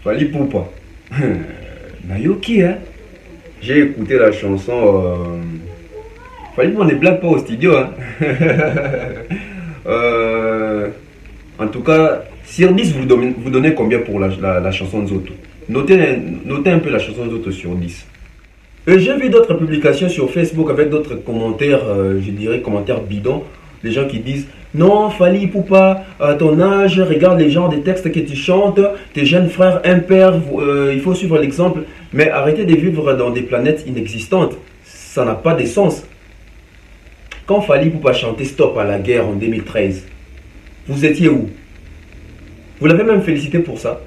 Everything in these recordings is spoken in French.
Fali Poupa. Nayoki, hein. J'ai écouté la chanson. Fali Poupa ne blague pas au studio, hein. En tout cas, sur 10, vous donnez combien pour la chanson Nzoto? Notez un peu la chanson Nzoto sur 10. J'ai vu d'autres publications sur Facebook avec d'autres commentaires, je dirais commentaires bidons. Des gens qui disent non, Fali Poupa, à ton âge, regarde les genres des textes que tu chantes, tes jeunes frères impairs, il faut suivre l'exemple. Mais arrêtez de vivre dans des planètes inexistantes, ça n'a pas de sens. Quand Fali Poupa chantait Stop à la guerre en 2013, vous étiez où? Vous l'avez même félicité pour ça.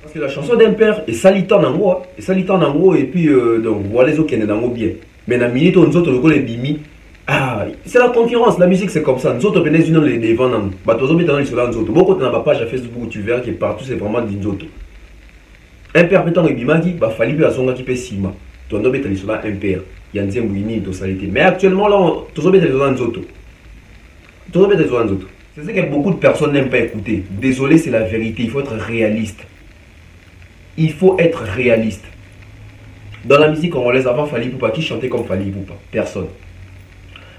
Parce que la chanson d'impère est salitant en gros, et puis donc voilà les autres qui sont bien. Mais dans la minute où nous autres les bimi, c'est la concurrence, la musique c'est comme ça. Nous autres venez une les devant nous. Bah tous autres dans les soldats nous autres. Beaucoup de ma page à Facebook où tu verras que partout c'est vraiment des autres. Impère pétant le bimagi, bah Fali Poupa songa qui peut sima. Ton nom est les soldats impère. Il y a un zembouini de salité. Mais actuellement là, tous autres les soldats nous autres. Tous autres les soldats nous autres. C'est ce que beaucoup de personnes n'aiment pas écouter. Désolé, c'est la vérité. Il faut être réaliste. Il faut être réaliste. Dans la musique congolaise, avant Fali Poupa, qui chantait comme Fali Poupa? Personne.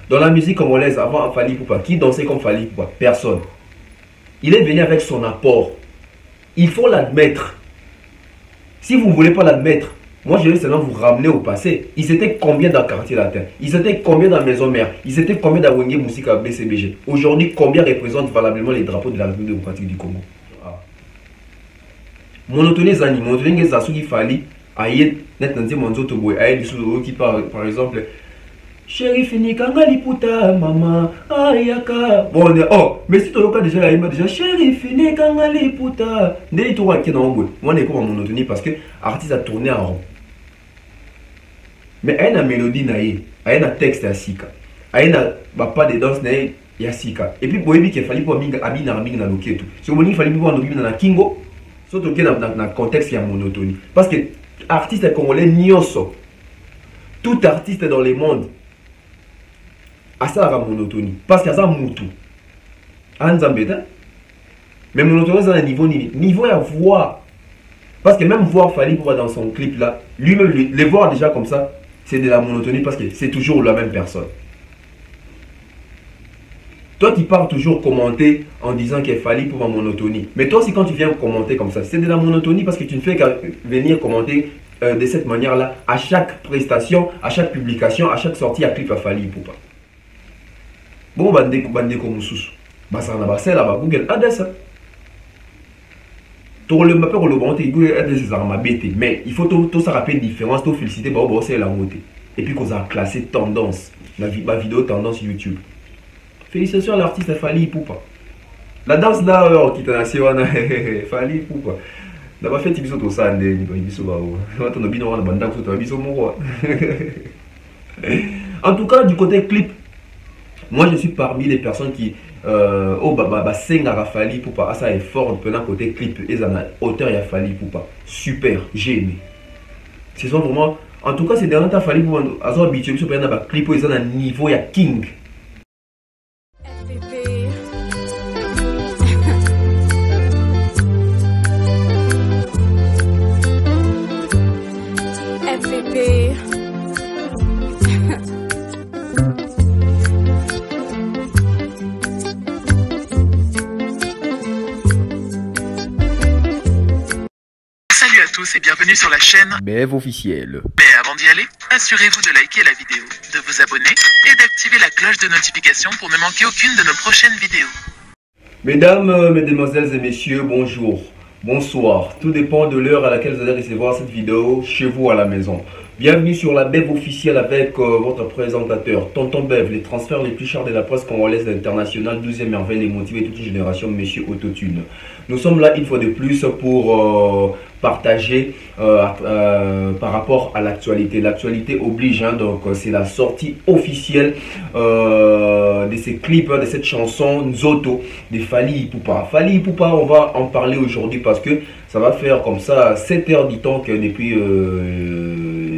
Dans la musique congolaise, avant Fali Poupa, qui dansait comme Fali Poupa? Personne. Il est venu avec son apport. Il faut l'admettre. Si vous ne voulez pas l'admettre, moi je vais seulement vous ramener au passé. Ils étaient combien dans le quartier latin? Ils étaient combien dans la maison mère? Ils étaient combien dans Wenge Musique à BCBG? Aujourd'hui, combien représentent valablement les drapeaux de la République démocratique du Congo? Monotonie zani, monotonie zasuki Fali, aïe, net nanti monzo toboy, aïe, du qui par exemple, chéri fini kangali puta, maman, ayaka. Bon, oh, mais si tu as déjà la image, déjà, chéri fini kangali puta, dès que tu vois qu'il y a un bout, moi, on est comme monotonie parce que l'artiste a tourné en rond. Mais il y a une mélodie, il y a un texte à Sika, il y a pas de danse, il y a Sika. Et puis, pour qu'il fallait pas habiller dans le loquet. Si vous voulez, il fallait pas habiller dans la Kingo. Surtout dans le contexte, il y a monotonie. Parce que artiste congolais, nyoso, tout artiste dans le monde a ça la monotonie. Parce qu'il y a ça moutou. Mais monotonie, c'est un niveau à voir. Parce que même voir Fali Poupa dans son clip là, lui-même, les voir déjà comme ça, c'est de la monotonie parce que c'est toujours la même personne. Toi, tu pars toujours commenter en disant qu'il Fali Poupa monotonie. Mais toi aussi, quand tu viens commenter comme ça, c'est de la monotonie parce que tu ne fais qu'à venir commenter de cette manière-là à chaque prestation, à chaque publication, à chaque sortie à clip à Fali Poupa. Bon, bandeko mususu. Basana basela ba Google Adresse. Pour le mapper le bon Google Adresse ma bête. Mais il faut tout ça rappeler différence, tout féliciter bah c'est la montée. Et puis qu'on a classé tendance, ma vidéo tendance YouTube. Félicitations à l'artiste Fali Poupa. La danse là, qui t'a naissé, Fali Poupa. D'abord fait Tibiso tout ça, en tout cas, du côté clip, moi je suis parmi les personnes qui Senga Fali Poupa. Ça est fort pendant côté clip. Et ça auteur y a Fali Poupa. Super, j'ai aimé. Ce sont vraiment. En tout cas, c'est derniers temps Fali Poupa. À son habitué, sur un clip où ils ont un niveau, il y a King. Salut à tous et bienvenue sur la chaîne BF officiel. Mais avant d'y aller, assurez-vous de liker la vidéo, de vous abonner et d'activer la cloche de notification pour ne manquer aucune de nos prochaines vidéos. Mesdames, mesdemoiselles et messieurs, bonjour, bonsoir. Tout dépend de l'heure à laquelle vous allez recevoir cette vidéo chez vous à la maison. Bienvenue sur la BEV officielle avec votre présentateur, Tonton Bev, les transferts les plus chers de la presse congolaise internationale, 12e merveille, les motivés toute une génération, Monsieur Autotune. Nous sommes là une fois de plus pour partager par rapport à l'actualité. L'actualité oblige, hein, donc c'est la sortie officielle de ces clips, de cette chanson Nzoto de Fali Poupa. Fali Poupa, on va en parler aujourd'hui parce que ça va faire comme ça 7 heures du temps que depuis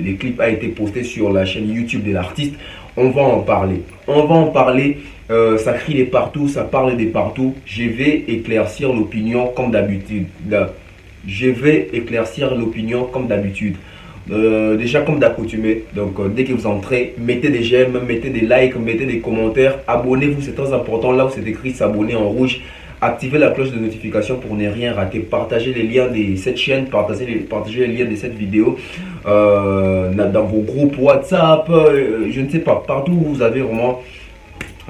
les clips a été posté sur la chaîne YouTube de l'artiste. On va en parler. On va en parler. Ça crie de partout, ça parle de partout. Je vais éclaircir l'opinion comme d'habitude. je vais éclaircir l'opinion comme d'habitude. Déjà comme d'accoutumé, donc dès que vous entrez, mettez des j'aime, mettez des likes, mettez des commentaires, abonnez-vous, c'est très important, là où c'est écrit s'abonner en rouge, activez la cloche de notification pour ne rien rater, partagez les liens de cette chaîne, partagez les liens de cette vidéo dans vos groupes WhatsApp, je ne sais pas, partout où vous avez vraiment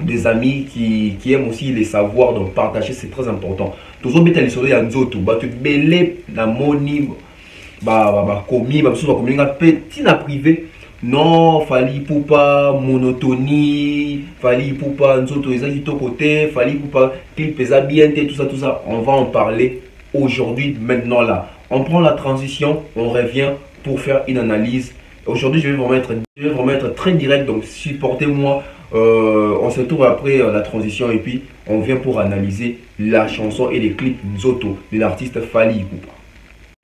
des amis qui aiment aussi les savoirs, donc partager c'est très important. Toujours bien les sourires en zoto, tu belé la moni commis petit na privé non fali pour pas monotonie fali pour pas nzoto ezaki to côté fali pour pas clip eza bien tout ça on va en parler aujourd'hui maintenant là on prend la transition on revient pour faire une analyse. Aujourd'hui je vais vraiment être très direct, donc supportez-moi. On se retrouve après la transition et puis on vient pour analyser la chanson et les clips Nzoto de l'artiste Fally Ipupa.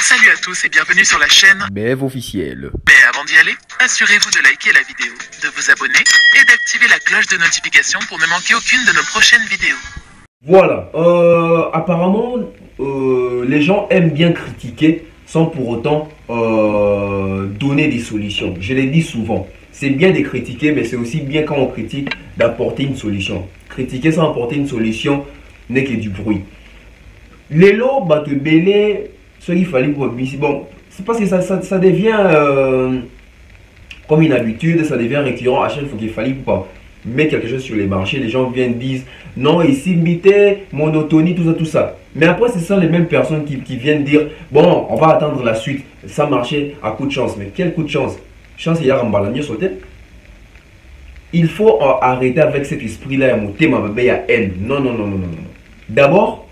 Salut à tous et bienvenue sur la chaîne BF officielle. Mais avant d'y aller, assurez-vous de liker la vidéo, de vous abonner et d'activer la cloche de notification pour ne manquer aucune de nos prochaines vidéos. Voilà, apparemment les gens aiment bien critiquer sans pour autant donner des solutions. Je l'ai dit souvent, c'est bien de critiquer, mais c'est aussi bien quand on critique d'apporter une solution. Critiquer sans apporter une solution n'est que du bruit. Les lots, te belé, ce qu'il fallait pour bon, c'est parce que ça devient comme une habitude, ça devient récurrent à chaque fois qu'il fallait pas mettre quelque chose sur les marchés. Les gens viennent disent non, ici, mité, monotonie, tout ça. Mais après, ce sont les mêmes personnes qui viennent dire bon, on va attendre la suite. Ça marchait à coup de chance. Mais quel coup de chance? Chance, il y a un balanier sauté. Il faut arrêter avec cet esprit-là. Il y a haine. Non. D'abord,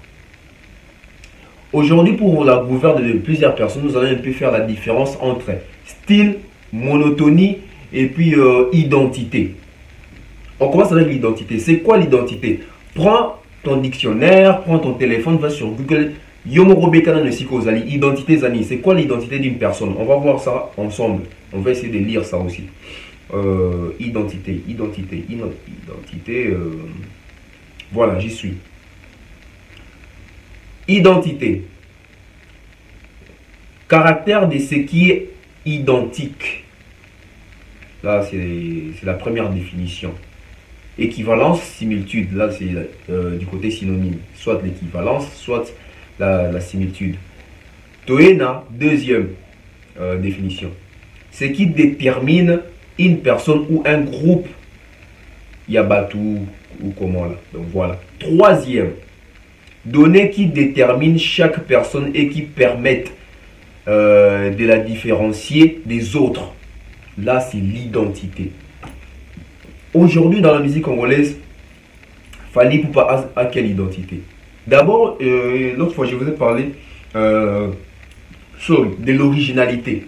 aujourd'hui, pour la gouverne de plusieurs personnes, nous allons un peu faire la différence entre style, monotonie et puis identité. On commence avec l'identité. C'est quoi l'identité? Prends ton dictionnaire, prends ton téléphone, va sur Google. Identité Zani. C'est quoi l'identité d'une personne? On va voir ça ensemble. On va essayer de lire ça aussi. Identité. Voilà, j'y suis. Identité. Caractère de ce qui est identique. Là, c'est la première définition. Équivalence, similitude. Là, c'est du côté synonyme. Soit l'équivalence, soit la similitude. Toena, deuxième définition. Ce qui détermine une personne ou un groupe. Yabatu ou comment là. Donc voilà. Troisième. Données qui déterminent chaque personne et qui permettent de la différencier des autres. Là, c'est l'identité. Aujourd'hui, dans la musique congolaise, Fally Ipupa a quelle identité? D'abord, l'autre fois, je vous ai parlé de l'originalité.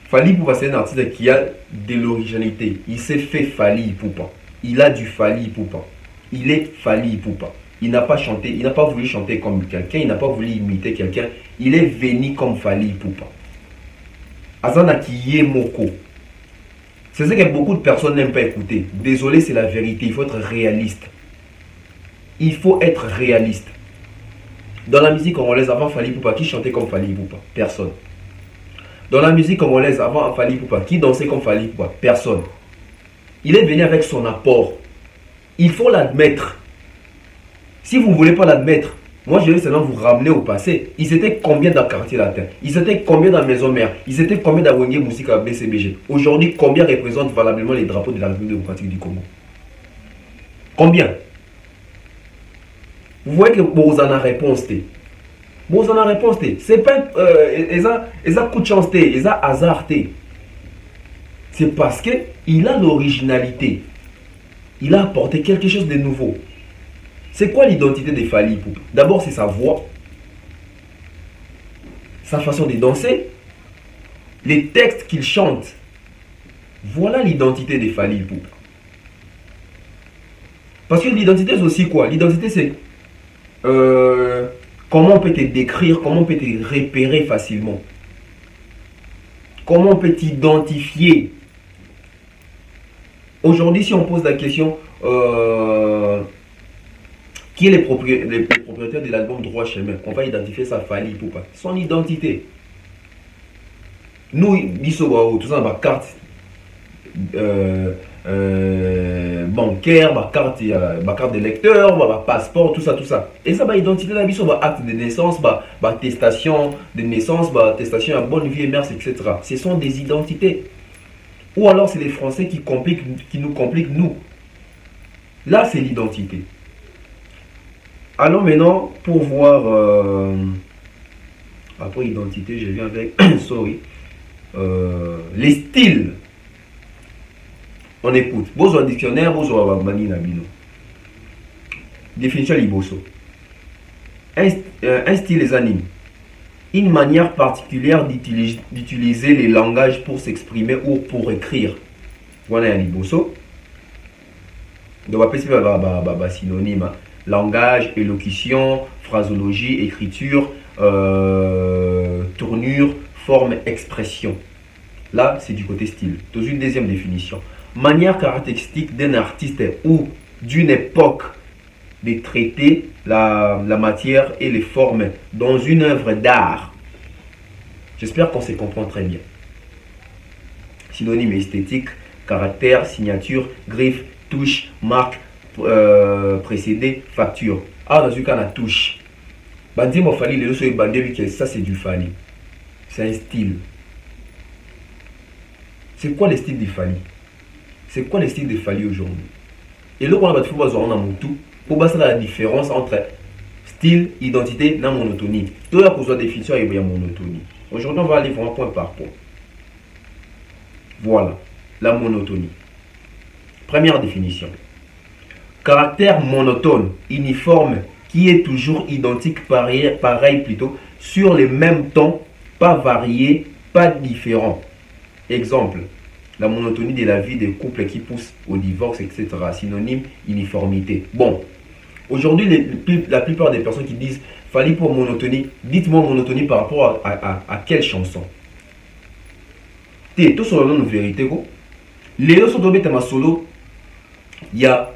Fally Ipupa, c'est un artiste qui a de l'originalité. Il s'est fait Fally Ipupa. Il a du Fally Ipupa. Il est Fally Ipupa. Il n'a pas chanté, il n'a pas voulu chanter comme quelqu'un, il n'a pas voulu imiter quelqu'un. Il est venu comme Fally Ipupa. Azana Kiye Moko. C'est ce que beaucoup de personnes n'aiment pas écouter. Désolé, c'est la vérité. Il faut être réaliste. Il faut être réaliste. Dans la musique congolaise, avant Fally Ipupa, qui chantait comme Fally Ipupa? Personne. Dans la musique congolaise, avant Fally Ipupa, qui dansait comme Fally Ipupa? Personne. Il est venu avec son apport. Il faut l'admettre. Si vous ne voulez pas l'admettre, moi je vais seulement vous ramener au passé. Ils étaient combien dans le quartier latin? Ils étaient combien dans la maison mère? Ils étaient combien dans Wenge Musica BCBG? Aujourd'hui, combien représentent valablement les drapeaux de la République démocratique du Congo? Combien? Vous voyez que vous en avez réponse. Vous en avez réponse. C'est pas ils ont coup de chance, ils ont hasard. C'est parce qu'il a l'originalité. Il a apporté quelque chose de nouveau. C'est quoi l'identité de Fally Ipupa? D'abord, c'est sa voix, sa façon de danser, les textes qu'il chante. Voilà l'identité de Fally Ipupa. Parce que l'identité, c'est aussi quoi? L'identité, c'est comment on peut te décrire, comment on peut te repérer facilement. Comment on peut t'identifier. Aujourd'hui, si on pose la question... Qui est les propriétaires de l'album Droit Chemin? On va identifier ça, Fally Ipupa. Son identité. Nous, tout ça, ma carte bancaire, ma carte de lecteur, ma passeport, tout ça, tout ça. Et ça, ma identité, la biso, ma acte de naissance, ma attestation de naissance, ma attestation à bonne vie et mœurs, etc. Ce sont des identités. Ou alors, c'est les Français qui nous compliquent, nous. Là, c'est l'identité. Alors maintenant, pour voir après identité, je viens avec sorry, les styles. On écoute. Bozo dictionnaire, bozo mani nabino. Définition liboso. Un style les anime. Une manière particulière d'utiliser les langages pour s'exprimer ou pour écrire. Voilà un liboso. Donc on va passer synonyme. Langage, élocution, phrasologie, écriture, tournure, forme, expression. Là, c'est du côté style. Dans une deuxième définition. Manière caractéristique d'un artiste ou d'une époque de traiter la matière et les formes dans une œuvre d'art. J'espère qu'on se comprend très bien. Synonyme esthétique, caractère, signature, griffe, touche, marque, précédé, facture. Ah, dans ce cas, la touche. Bandi mo Fally, les autres bandés, ça c'est du Fally. C'est un style. C'est quoi le style de Fally? C'est quoi le style de Fally aujourd'hui? Et là, on va trouver pour passer la différence entre style, identité et monotonie. Tout la cause de définition est bien monotonie. Aujourd'hui, on va aller voir point par point. Voilà, la monotonie. Première définition. Caractère monotone, uniforme, qui est toujours identique, pareil plutôt, sur les mêmes tons, pas varié, pas différent. Exemple, la monotonie de la vie des couples qui poussent au divorce, etc. Synonyme, uniformité. Bon, aujourd'hui, la plupart des personnes qui disent Fally pour monotonie, dites-moi monotonie par rapport à quelle chanson? Tout sur le nom de vérité. Les autres sont ma solo, il y a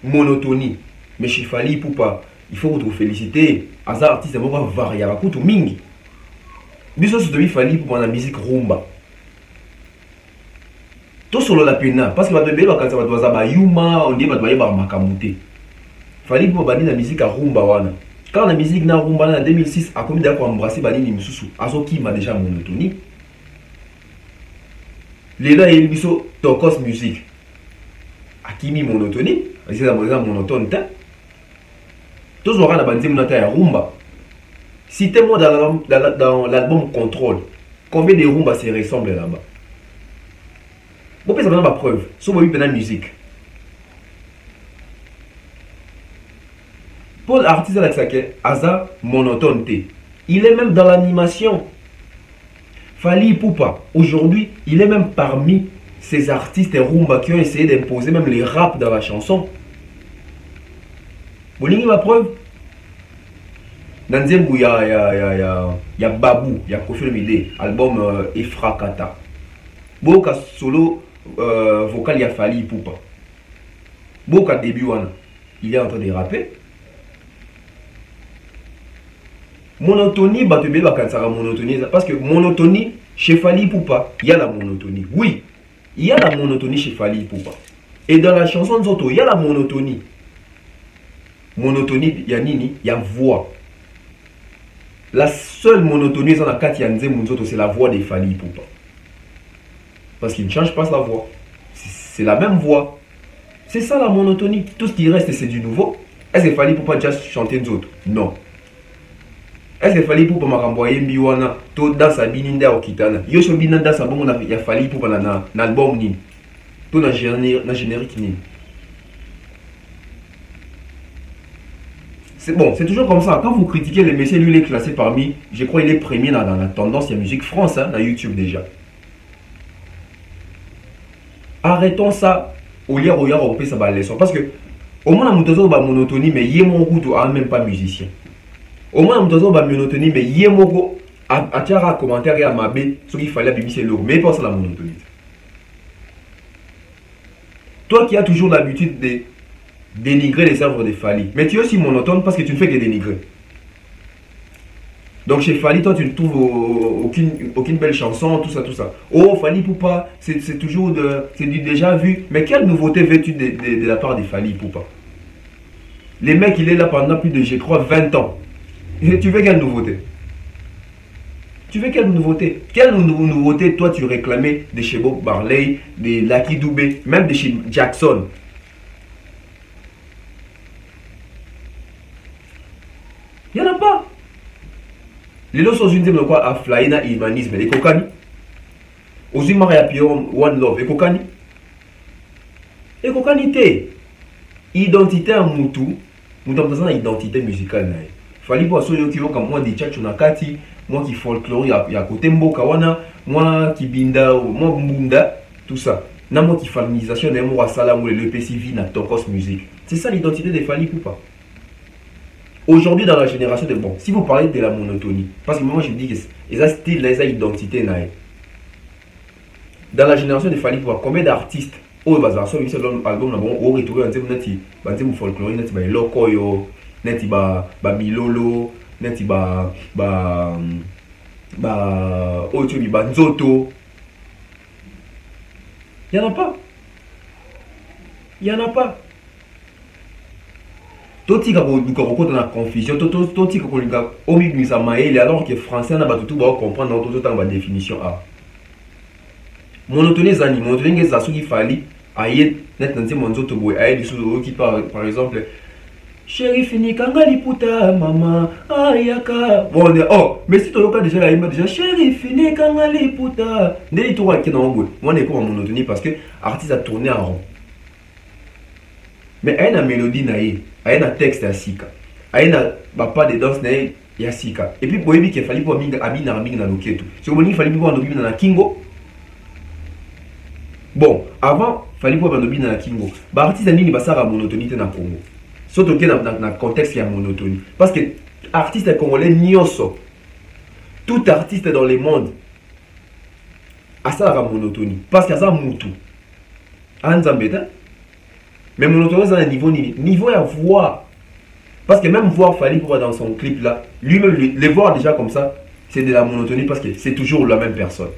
monotonie. Mais chez Fally Ipupa, il faut vous féliciter. Azar artiste, c'est vraiment varié. À coup, tout mingi. Mais ça, c'est Fally Ipupa dans la musique rumba. Tout sur la pena. Parce que quand ça va être Yuma, on dit que ça va être Makamute. Fally Ipupa dans la musique rumba. Quand la musique na rumba en 2006, a commis d'accord embrasser Banini Misusu. Azoki m'a déjà monotonie. Les là, il y a Tokos musique. Akimi monotonie. C'est la monotone. Tous auront la bandée monotone rumba. Citez-moi dans l'album Contrôle. Combien de rumba se ressemblent là-bas? Vous pouvez savoir ma preuve. Sur vous avez musique. Pour l'artiste Alexake, Aza monotone. Il est même dans l'animation. Fally Ipupa, aujourd'hui, il est même parmi ces artistes rumba qui ont essayé d'imposer même les raps dans la chanson. Vous voyez ma preuve? Dans Nzembu, il y a Babou, il y a Kofi Olomide, album Efrakata. Boka solo vocal, il y a Fally Ipupa. Boka début, il est en train de rapper. Monotonie, monotonie, parce que monotonie, chez Fally Ipupa, il y a la monotonie. Oui, il y a la monotonie chez Fally Ipupa. Et dans la chanson Nzoto, il y a la monotonie. Monotonie, il y a nini, il y a voix. La seule monotonie dans la carte Nzoto, c'est la voix de Fally Ipupa. Parce qu'il ne change pas sa voix. C'est la même voix. C'est ça la monotonie. Tout ce qui reste, c'est du nouveau. Est-ce que Fally Ipupa déjà chanter Nzoto? Non. Est-ce que Fally Ipupa m'a renvoyé Miwana tout dans sa bininda au kitana? Yo so bininda dans sa bon il y a Fally Ipupa dans l'album ni. Tout dans générique ni. C'est bon, c'est toujours comme ça. Quand vous critiquez les messieurs, lui il est classé parmi, je crois il est premier dans la tendance, il y a musique France, hein, dans YouTube déjà. Arrêtons ça au lieu au peut ça va leçon. Parce que au moins la monotonie, mais il y a mon goût même pas musicien. Au moins, on a une monotonie, mais il y a un commentaire à ma bé, ce qu'il fallait abîmer, c'est l'eau. Mais pas ça la monotonie. Toi qui as toujours l'habitude dénigrer les œuvres de Fally. Mais tu es aussi monotone parce que tu ne fais que dénigrer. Donc chez Fally, toi, tu ne trouves aucune belle chanson, tout ça, tout ça. Oh, Fally Ipupa, c'est toujours c'est du déjà vu. Mais quelle nouveauté veux-tu de la part de Fally Ipupa? Les mecs, il est là pendant plus de, je crois, 20 ans. Et tu veux quelle nouveauté? Tu veux quelle nouveauté? Quelle nouveauté, toi, tu réclamais de chez Bob Marley, de Lucky Dubé, même de chez Jackson? Il n'y en a pas. Les lots sont une quoi à Flyna humanisme. Les Kokani. Aux humains et One Love. Les Kokani. Les Kokani, identité à Moutou. Moutou, dans une identité musicale. Fallait pour ceux qui ont comme moi des tchatchou nakati. Moi qui folklore, il y a côté Mboka wana, moi qui binda, moi mbunda, tout ça. Na moi qui familisation, na moi sala ou le PCV na tokos musique. C'est ça l'identité des Fally Ipupa. Aujourd'hui dans la génération de bon, si vous parlez de la monotonie, parce que moi je dis que ils ont style, ils ont identité na. Dans la génération des Fally Ipupa, combien d'artistes au bazar so ils ont album na bon, au retrouver un thème nati, ba thème folklore nati ba loko yo, nati ba milolo. Neti Ochobi Nzoto. Il n'y en a pas. Il n'y en a pas. Toti ka ko na confusion, toti ka ko linga omi misa maele alors que français na ba tout ba comprendre dans tout la définition a. Monotonie zani, monotonie ngeza soki Fally aye net nanti Nzoto boy aye disu qui par exemple chérie fini kangali puta maman ayaka bon oh mais si tu as déjà la image déjà chérie fini kangali puta ndeli to wa kina ngwe moi n'est pas monotonie parce que artiste a tourné en rond mais elle a une mélodie naïe elle a un texte à sika elle a pas de danse naïe ya sika et puis boyebi qu'il fallait pour minga abina na loketo c'est comme il fallait pour ndobina na kingo bon avant fallait pour ndobina na kingo ba artiste nini basara monotonie na Congo. Surtout dans le contexte qui a monotonie. Parce que artiste congolais nyoso, tout artiste dans le monde a ça la monotonie. Parce qu'il y a ça moutou. Mais monotonie c'est un niveau à voir. Parce que même voir Fally Ipupa dans son clip là, lui-même les voir déjà comme ça, c'est de la monotonie parce que c'est toujours la même personne.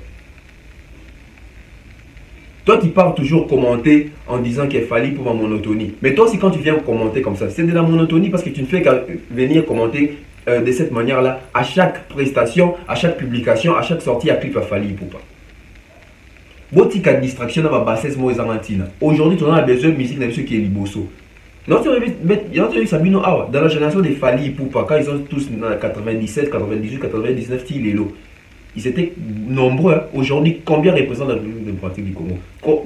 Toi, tu pars toujours commenter en disant qu'il Fally pour ma monotonie. Mais toi aussi, quand tu viens commenter comme ça, c'est de la monotonie parce que tu ne fais qu'à venir commenter de cette manière-là à chaque prestation, à chaque publication, à chaque sortie à clip à Fally Ipupa. Botika distraction dans ma bassesse moi aujourd'hui, tu as besoin de musique dans ce qui est liboso. Non, tu as vu Sabino Awa dans la génération des Fally Ipupa quand ils sont tous dans 97, 98, 99 Tilelo. Ils étaient nombreux. Hein. Aujourd'hui, combien représentent la République démocratique du Congo?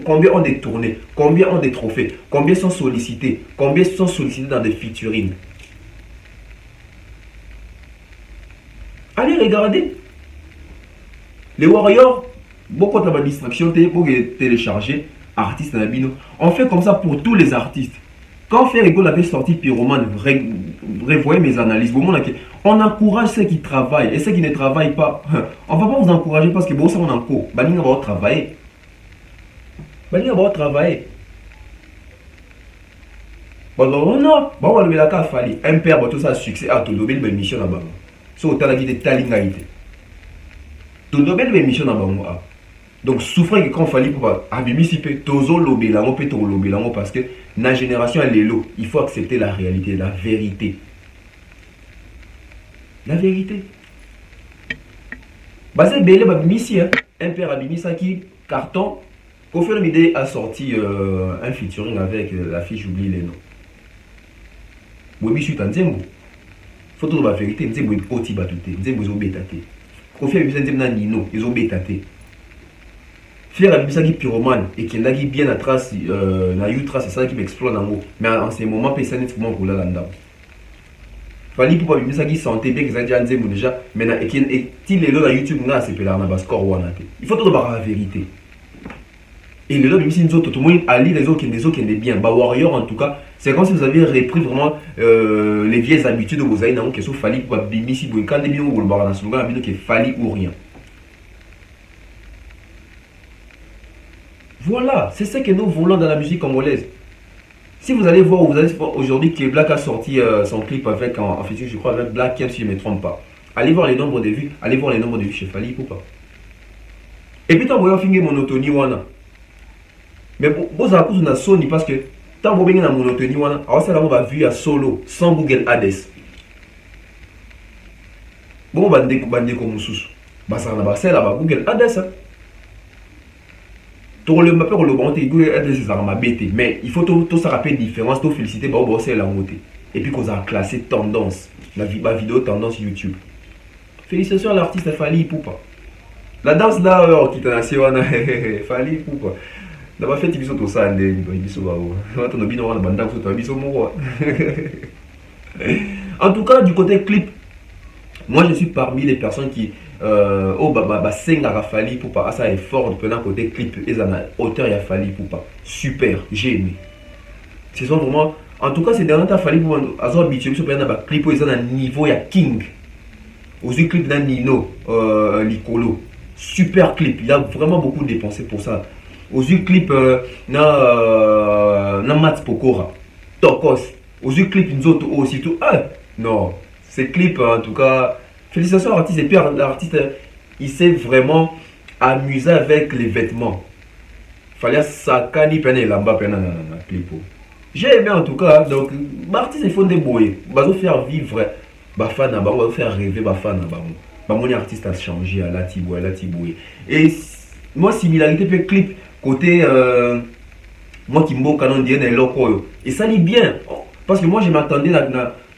Combien ont des tournées? Combien ont des trophées? Combien sont sollicités? Combien sont sollicités dans des featuring? Allez regarder. Les Warriors, beaucoup de distraction, pour télécharger artistes dans Bino. On fait comme ça pour tous les artistes. Quand Ferrigo avait sorti Pyromane, revoyez mes analyses. On encourage ceux qui travaillent et ceux qui ne travaillent pas. On ne va pas vous encourager parce que bon, ça on a encore. Balinga va travailler. Balinga va travailler. Bon, non, on va le mettre à Fally. Un père, tout ça, succès à tout le monde, mission là-bas. So, tu as la vie de talingaïté. Tout le monde, mission là-bas. Donc, souffrez que quand Fally pour abîmer tozo lobé là, on peut te lobé là, parce que la génération elle est là. Il faut accepter la réalité, la vérité. La vérité. Basé Bélé Babimisi, un père Abimisa qui carton. Kofi Olomide a sorti un featuring avec la fille, j'oublie les noms. Webi suite en Nzembo. Faut trouver la vérité. Nzembo est oti batute. Nzembo ils ont bétaté. Kofi Olomide Nzembo Nino, ils ont bétaté. Faire Abimisa qui pyromane et qui l'a bien à trace, na you trace, c'est ça qui m'explose en haut. Mais en ce moment, personne n'est vraiment pour là-dedans. Fally pour Abimisa qui sentait bien que ça déjà Nzembo déjà. Maintenant, et qu'il est là sur YouTube, c'est que là, on a score ou il faut trouver la vérité. Et le lot de Missing tout le monde a lu les autres qui est bien. Bah Warrior en tout cas, c'est comme si vous aviez repris vraiment les vieilles habitudes de vos aïeux dans le Fally pour Bimisi pour quand des ou le bar dans ce slogan qui Fally ou rien. Voilà, c'est ce que nous voulons dans la musique congolaise. Si vous allez voir, aujourd'hui que Black a sorti son clip avec, en featuring, je crois, avec Black Kem, si je ne me trompe pas. Allez voir les nombres de vues, allez voir les nombres de vues chez Fally Ipupa. Et puis, tant que vous avez monotonie, mais vous avez une Sony parce que tant que vous avez une monotonie, alors ça va vu à solo, sans Google Ads. Bon, vous avez comme sous. Ça va Google Ads. Pour le mapper, le bon, Google Ads, ça va bêter. Mais il faut tout ça rappeler différence, tout féliciter, bah, c'est la montée. Et puis, qu'on a classé tendance, la vidéo tendance YouTube. Félicitations à l'artiste Fally Ipupa. La danse là, qui t'a naissé, Fally Ipupa. D'abord, fait, il tout ça, en tout cas, du côté clip, moi je suis parmi les personnes qui Senga Fally Ipupa, ça est fort de côté clip, et ça auteur et Fally Ipupa. Super, j'ai aimé. Ce sont vraiment, en tout cas, c'est derniers temps Fally Ipupa, à son habitué, sur un clip où ils ont un niveau, il y a King. Aussi clip d'un Nino, Licolo. Super clip, il a vraiment beaucoup dépensé pour ça. Aussi clip na Mats Pokora, Tokos. Aussi clip Nzoto aussi tout. Non, ces clips en tout cas, félicitations à l'artiste. Et puis l'artiste, il s'est vraiment amusé avec les vêtements. Fallait sakani pene lamba pene na clip. J'ai aimé en tout cas. Donc l'artiste il faut débrouiller, va faire vivre bafana, va faire rêver bafana. Mon artiste a changé à la Tiboué. Et moi, similarité peut clip côté moi qui me canon dit loco. Et ça lit bien. Parce que moi je m'attendais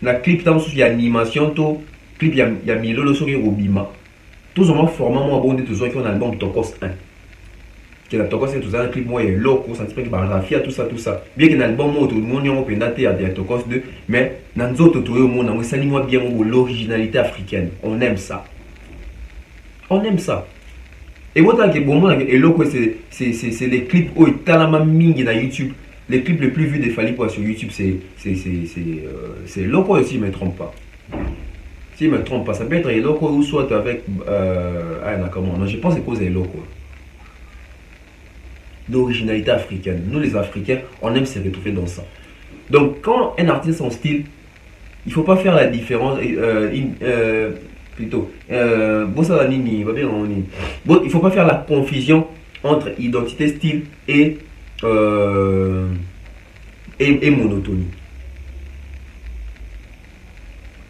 la clip dans il y a animation, tout clip il y a Milo sur Robima. Tout ça format moi bon tout ça qui ont un album Tokos 1. Que la Tokos c'est tout ça un clip moi est loco, ça se fait que tout ça. Bien que l'album moi tout le monde on peut dater à Tokos 2, mais dans d'autres tout le monde on s'aligne moi bien l'originalité africaine. On aime ça. On aime ça. Et moi, c'est les clips où il y a mingi dans YouTube. Les clips les plus vus de Fally Ipupa sur YouTube, c'est loco si je ne me trompe pas. Si je ne me trompe pas, ça peut être loco ou soit avec. Non, je pense que c'est cause des loco. D'originalité africaine. Nous, les Africains, on aime se retrouver dans ça. Donc, quand un artiste son style, il ne faut pas faire la différence. Plutôt il ne faut pas faire la confusion entre identité, style et monotonie.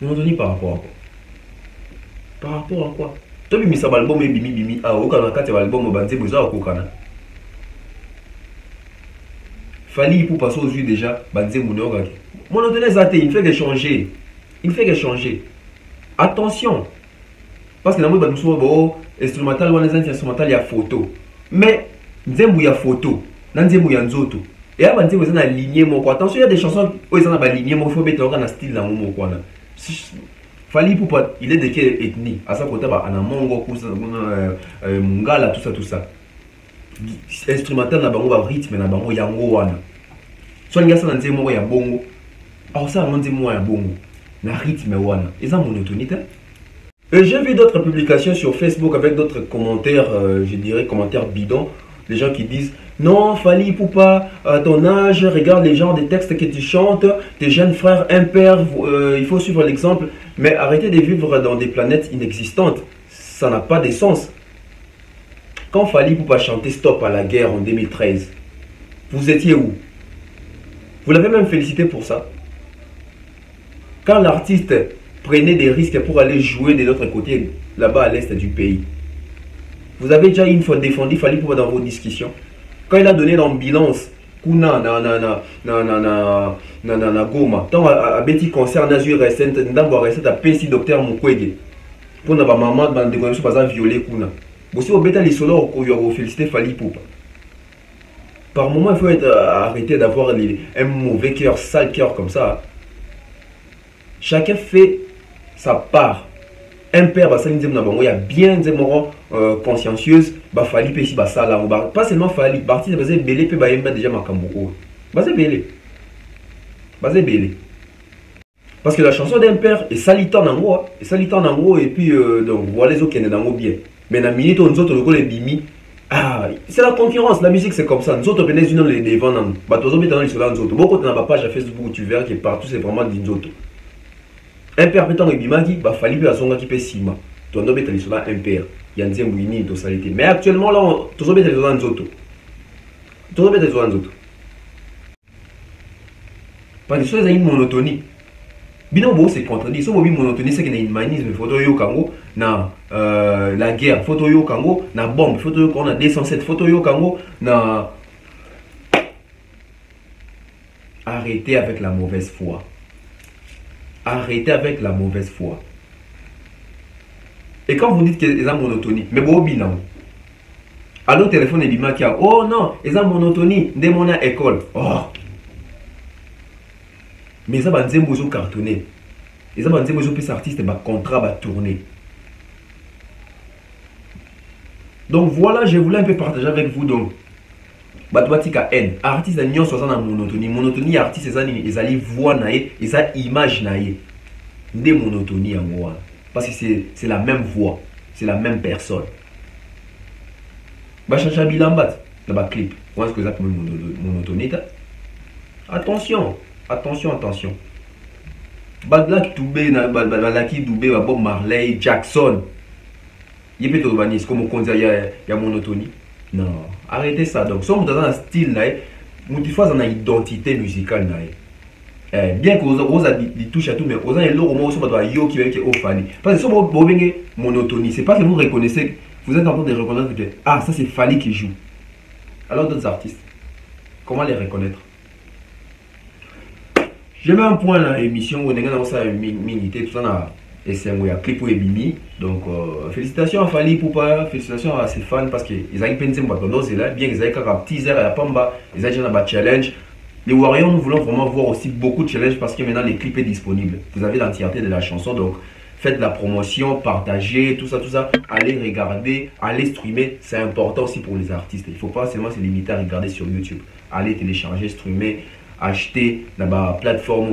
Monotonie par rapport à quoi? Par rapport à quoi? Toi, tu as album et bimi album Fally Ipupa passer aux yeux déjà monotonie, il fait que changer. Il fait que changer. Attention, parce que dans le instrumental, il y a photo. Mais, il y a photo, il y a nzoto. Et là, il y a aligné. Attention, il y a des chansons où il y a aligné. Il faut mettre un style dans le Fally Ipupa, il est de quelle ethnie? À ça, côté, il y a Mongo, Mungala, tout ça. Instrumental, il y a rythme, il y a Yango. Soit il y a ça, il y a bongo. Alors ça, il y a bongo. La rythme et ça monotonie. J'ai vu d'autres publications sur Facebook avec d'autres commentaires, je dirais commentaires bidons, des gens qui disent non Fally Ipupa, à ton âge, regarde les genres de textes que tu chantes, tes jeunes frères impairs, il faut suivre l'exemple, mais arrêtez de vivre dans des planètes inexistantes, ça n'a pas de sens. Quand Fally Ipupa chanter Stop à la guerre en 2013, vous étiez où? Vous l'avez même félicité pour ça. Quand l'artiste prenait des risques pour aller jouer de l'autre côté, là-bas à l'est du pays, vous avez déjà une fois défendu Fally Ipupa dans vos discussions. Quand il a donné l'ambulance, Kuna na Goma, tant à Betty concert Nazur récente, d'abord récente à PC Docteur Mukwege, pour ne pas maman dans des conditions pas violer Kuna. Vous aussi au bêta les solos au féliciter Fally Ipupa. Par moment, il faut être arrêté d'avoir un mauvais cœur, sale cœur comme ça. Chacun fait sa part. Un père, il y a bien des morons consciencieuses, Fally Ipupa, pas seulement Fally, parti de base belé, puis déjà Makambo. Base belé. Parce que la chanson d'un père est salitant en gros, et puis donc voilà les autres qui sont dans bien. Mais dans minute on autres le les bimi, Ah, c'est la concurrence, la musique c'est comme ça. Nous autres, venez une les vendre. Bah, tous les gens sont nous autres. Beaucoup de ma page à Facebook, tu verras que partout c'est vraiment des autres. Un père peut être bimagi, bah, fallait que la songa qui peut sima. Ton nom est sur un père. Il y a un deuxième bouini, tout ça. Mais actuellement, là, tous les gens sont nous autres. Tous les gens sont nous autres. Parce que ça, c'est une monotonie. Binobo c'est contredit. Si vous avez une monotonie, c'est qu'il y a une humanisme. Photo yo kango, na la guerre. Photo yo kango, na bombe. Photo yo kango, na 207. Photo yo kango, na. Arrêtez avec la mauvaise foi. Arrêtez avec la mauvaise foi. Et quand vous dites qu'il y a une monotonie, mais bon, bilan. Alors, téléphone est bima qui a. Oh non, il y a une monotonie. Dès mon école. Oh. Mais ça va nous cartonner. Et ça va nous artistes et contrat va tourner. Donc voilà, je voulais un peu partager avec vous donc. Batouatika N. Artiste à Nyon 60 en monotonie. Monotonie artiste ils allaient voir naïe, ils allaient image naïe. Des monotonies en moi. Parce que c'est la même voix, c'est la même personne. Bachacha Bilambat, dans le clip. Comment est-ce que vous appelez monotonie? Attention. Attention, attention. Badlak Toubé, Badlaki Doubé, Bob Marley, Jackson. Il peut être comme on dit, il y a monotonie. Non, arrêtez ça. Donc, si on est dans un style, il faut une identité musicale. Bien que vous avez des touches à tout, mais vous avez l'eau au yo qui est au Fali. Parce que si vous avez monotonie, c'est pas que vous reconnaissez, vous êtes en train de reconnaître que ah, ça c'est Fali qui joue. Alors, d'autres artistes, comment les reconnaître? Je mets un point dans l'émission où on a ça minité, tout ça, et c'est un clip pour Ebimi. Donc, félicitations à Fali Poupa, félicitations à ses fans parce qu'ils ont pensé que là, bien qu'ils aient un teaser à la Pamba, ils ont déjà un challenge. Les Warriors, nous voulons vraiment voir aussi beaucoup de challenges parce que maintenant les clips est disponible. Vous avez l'entièreté de la chanson, donc faites la promotion, partagez, tout ça, allez regarder, allez streamer, c'est important aussi pour les artistes. Il ne faut pas seulement se limiter à regarder sur YouTube. Allez télécharger, streamer, acheter dans la plateforme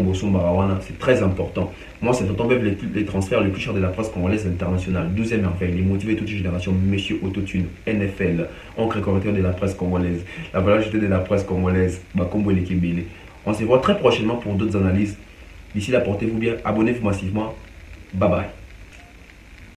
c'est très important. Moi, c'est d'autant même les transferts les plus chers de la presse congolaise internationale. 12e merveille, les motivés toute génération, Monsieur Autotune, NFL, encre correcteur de la presse congolaise, la valeur ajoutée de la presse congolaise, Bakombo et Lekebele. On se voit très prochainement pour d'autres analyses. D'ici là, portez-vous bien, abonnez-vous massivement. Bye bye.